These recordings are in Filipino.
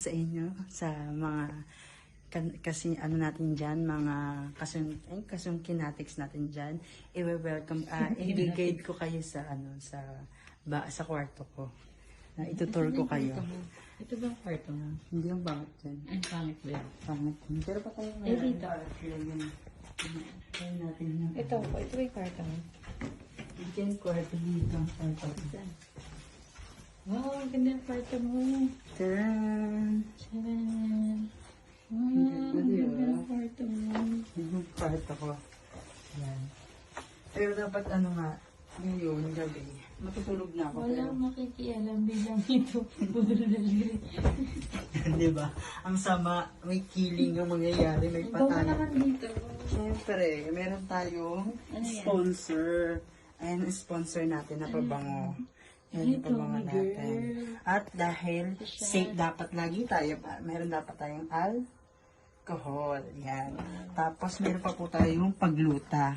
sa inyo, sa mga kasi ano natin dyan, mga kasong kinatics natin dyan. I-welcome, i-guide ko kayo sa sa kwarto ko. Itutur ko kayo. Ito ba ang kwarto mo? Hindi yung bakit dyan. Ay, pangit ba yan? Pangit. Pero pa tayo Eh, dito. Tayo natin yung... Ito ba yung kwarto mo? Ito yung kwarto dito. Wow, ang ganda ang kwarto mo. Taran! Charan! Wow, ang ganda ang kwarto mo. Yung kwarto ko. Yan. Pero dapat ngayon, gabi, matutulog na ako. Walang makikialam bilang ito. Budulali. Di ba? Ang sama, may killing ang mangyayari, may Bawa patay. naman dito. Siyempre, meron tayong Ano yan? sponsor. Ayan ang sponsor natin na pabango. Yan yung pabango natin. At dahil safe dapat lagi tayo, meron dapat tayong alcohol. Yan. Tapos meron pa po tayong pagluta.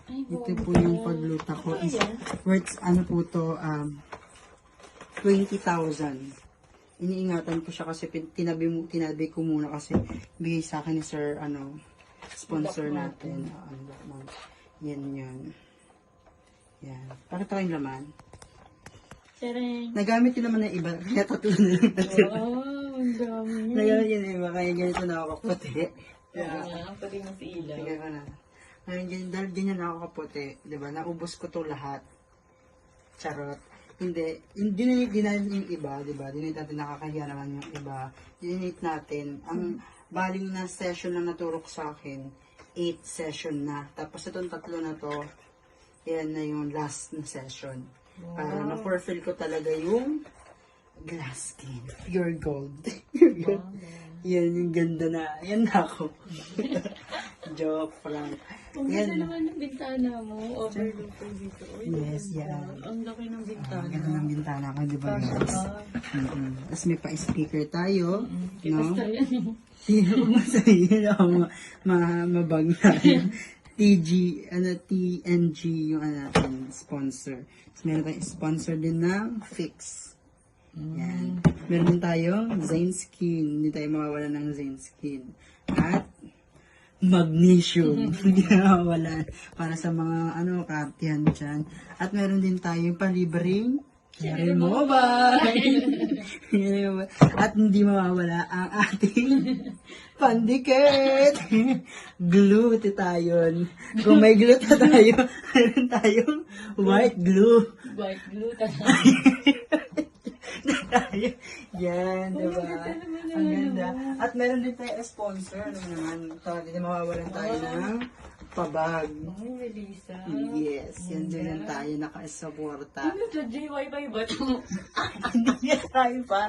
Ay, Ito po yung pagluta ko. Is worth, po to, 20,000. Iniingatan ko siya kasi tinabi ko muna kasi bigay sa akin ni Sir, sponsor natin. Yan. Yan. Pakita ko yung laman. charan! Nagamit yun naman ng iba. Kaya tatlo na lang natin. Wow, ang dami. Nagamit yun ng iba. Kaya ganito na ako kaputi. Ang pati mo si ilaw. Tingnan ko na. Ngayon, dahil ganyan ako kaputi. Diba? Naubos ko to lahat. Charot. Hindi dinate yung iba, diba? Dinate natin, nakakahiya naman yung iba. Dinate natin. Ang baling na session na naturok sa akin, 8 session na. Tapos itong tatlo na to, yan na yung last na session. Para ma-fulfill ko talaga yung glass skin. Pure gold. Pure gold. Yan yung ganda na. Yan na ako. Joke lang. Ang ganda naman ng bintana mo. Overlook ko dito. Uy, Yes, ganda. yan. Ang laki ng bintana. Ganda ng bintana ko, di ba Kasha guys? ka. Tapos may pa-speaker tayo. Kitas No? tayo. Hindi ko masahin ako mabag na. TNG yung natin, sponsor. Tapos meron tayong sponsor din ng Fix. Yan. Meron din tayong Zain Skin. Hindi tayo mawawala ng Zain Skin. At magnesium. Hindi na mawawala. Para sa mga kartihan dyan. At meron din tayong palibreng Cherry Mobile. At hindi mawawala ang ating pandikit. Glue tayo. Kung may glue tayo, meron tayong white glue. White glue talaga. Tayo. Yan, diba? Ang ganda. At meron din tayo sponsor. Hindi mawawalan tayo ng pabag. Ay, Melissa. Yes, yan din lang tayo nakasuporta. Ano to, J-Wi-Fi ba ito? Hindi yan tayo pa.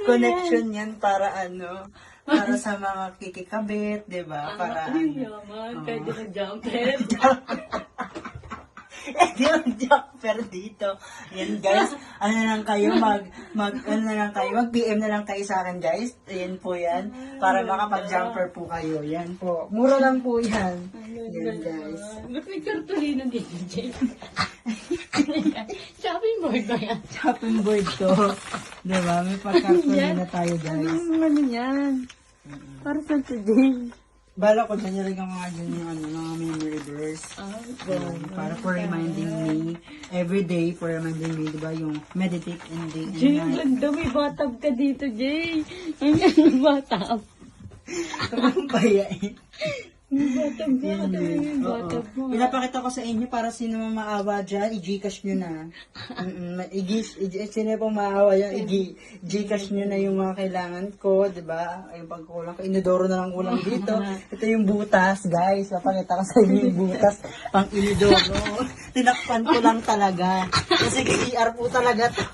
Connection yan para para sa mga kikikabit, di ba? Para Ay, yaman. Kahit na jumper. yung jumper dito. Yan guys, mag-PM na lang kayo sa akin guys. Ayan po yan. Para makapag-jumper po kayo. Yan po. Mura lang po yan. Yan guys. Ba't may kartulino dito, Jay? Shopping board ba yan? Shopping board to. Diba? May pagkartulina tayo guys. Ano yan? Para sa today. Bala ko dyan nilagay mga dyan yung mga memory verse. Para for reminding me, every day for reminding me, diba, yung meditate and day and Jay, ang night. ganda. May batab ka dito, Jay. Ang ganda batab. Ang bayain. May batab ka. May batab mo. Pinapakita ko sa inyo para sino maawa dyan, i-gcash nyo na. Sino pong maawa dyan, i-gcash nyo na yung mga kailangan ko, diba? Yung pagkulang ko, inidoro na lang kulang dito. Ito yung butas, guys. Papakita ko sa inyo yung butas, pang inidoro. Tinakpan ko lang talaga. Kasi CR po talaga to.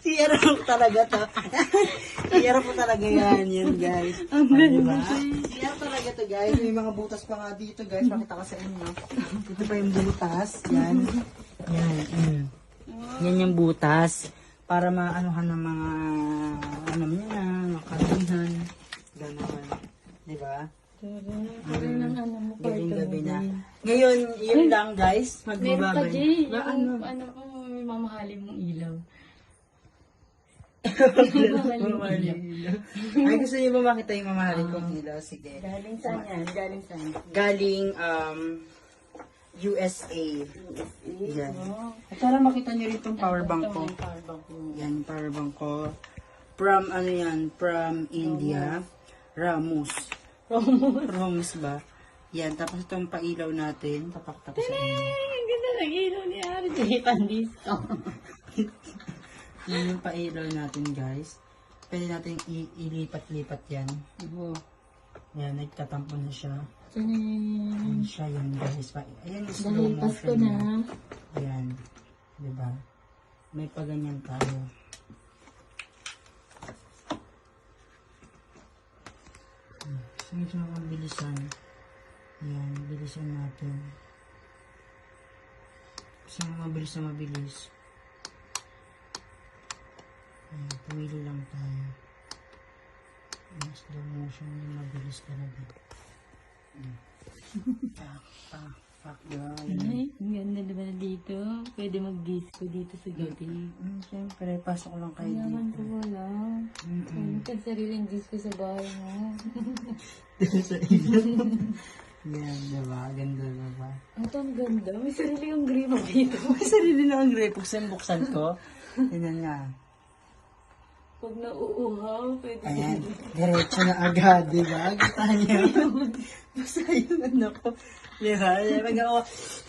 CR po talaga to. CR po talaga yan guys. Diba? CR talaga to guys. May mga butas pa nga dito guys. Pakita ko sa inyo. Ito pa yung butas. Yan. Yan yung butas. Para maanuhan ng mga makalihan. Ganon. Diba? Parang ng ano mo, Gabing-gabi na. Ngayon, yun lang guys. Meron pa, Magbababay. Jay. Ba, Yung, ano, may mamahalin mong ilaw. Mamarilo. Ay, gusto niyo ba makita yung mamahalin kong ilaw? Sige. Galing saan yan? Galing saan? Galing, USA. Yan. Oh. At para makita niyo rin itong power bank ko. Ito yung power bank mo. Yan, power bank ko. From, ano yan, from India. Ramos. Ramos ba? Yan, tapos itong pailaw natin. Tapak-tapak sa inyo. Ang ganda ng ilaw ni Ari. Japan dito. Yan yung pailaw natin, guys. Pwede natin ilipat-lipat yan. Oo. Yan, nagtatampo na siya. Tanan. Yan siya, yan, guys. Ayan, yung slow Dahil Pasko motion. na. Yan. Diba? May paganyan tayo. Sige siya mabilisan. Yan, bilisan natin. Kasi mabilis na mabilis. Ayan, pumili lang tayo. Ayan, slow motion yung mabilis talaga. Pak, pak, pak. Yan. Ay, ang ganda diba na dito? Pwede mag-disco dito sa gabi. Siyempre, pasok lang kayo Kailangan dito. ko wala. Kaya ka sariling disco sa bahay mo. Sa inyo. Yan, diba? Ganda, diba? Ito ang ganda. May sarili yung grima dito. May sarili na ang grape. Buksan ko. Yan nga. Pag nauuhaw, pwede. Ayan, diretso na agad, di ba? Kita niyo. Basta yung ano ko. Di ba? Pag ako,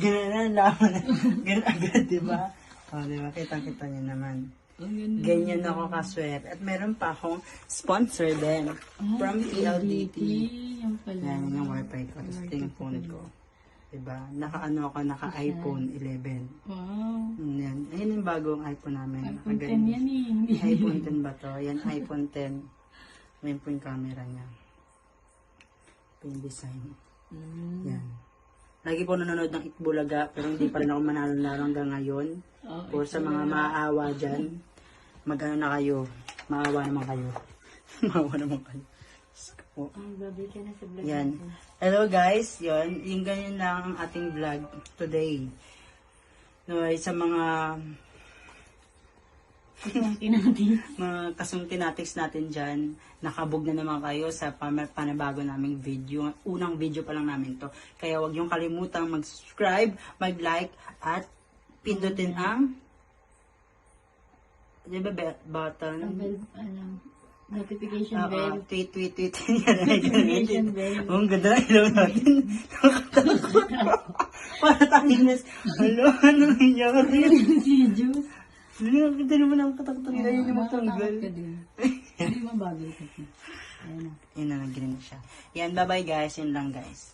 gano'n na, laman na. Gano'n agad, di ba? O, di ba? Kitang-kita niyo naman. Ang ganda. Ganyan ako kaswerte. At meron pa akong sponsor din. From PLDT. Yan pala. Yan yung wifi ko. Tapos ito yung phone ko. Diba? Naka-ano ako, naka-iPhone 11. Wow. Yan. Ayan yung bagong iPhone namin. iPhone 10 yan eh. Hindi. iPhone 10 ba to? Yan, iPhone 10. Yan po yung camera niya. Ito yung design. Yan. Lagi po nanonood ng Itbulaga, pero hindi pa rin ako manalo-nalo hanggang ngayon. Oh, Or sa mga maaawa dyan, magano na kayo. Maawa naman kayo. Maawa naman kayo. Diyos ko po. Ang babi ka na sa vlog. Yan. Hello guys, yun. Yung ganyan lang ang ating vlog today. No, sa mga mga kasungkinatics natin dyan, nakabog na naman kayo sa panabago naming video. Unang video pa lang namin to. Kaya huwag yung kalimutang mag-subscribe, mag-like, at pindutin ang di ba button? Ang bell, notification bell. Tweet. Notification bell. Oh, ang ganda na ilaw natin. Nakatakot. Para tangin na. Ano nangyari? Si Juice. Ang ganda naman ang katakot nila yun yung Matatakot matanggal. ka din. Hindi mabagal ka. Ayan na. Yan na, nag-green siya. Yan, bye-bye guys. Yun lang guys.